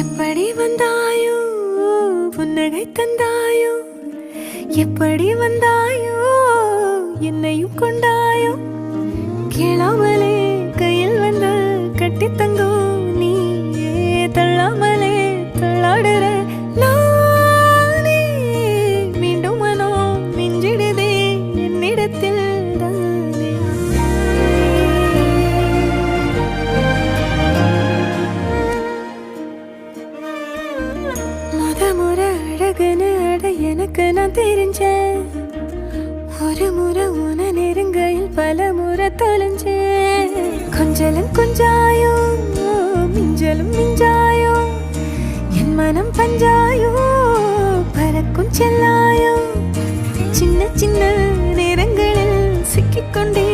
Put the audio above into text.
எப்படி வந்தாயோ புன்னகை தந்தாயோ எப்படி வந்தாயோ என்னையும் கொண்டாயோ கேளாமலே கையில் வந்து கட்டி தங்கும் நீயே தள்ளாமலே தள்ளாடுற நானே மீண்டும் மனம் மிஞ்சிடுதே என்னிடத்தில் தானே முறை அழகுன்னு அட எனக்கு நான் தெரிஞ்சேன் ஒரு முறை உன நெருங்கையில் பல முறை தொலைஞ்சேன் கொஞ்சலும் கொஞ்சாயோ மிஞ்சலும் மிஞ்சாயோ என் மனம் பஞ்சாயோ பறக்கும் செல்லாயோ சின்ன சின்ன நேரங்களில் சிக்கிக்கொண்டே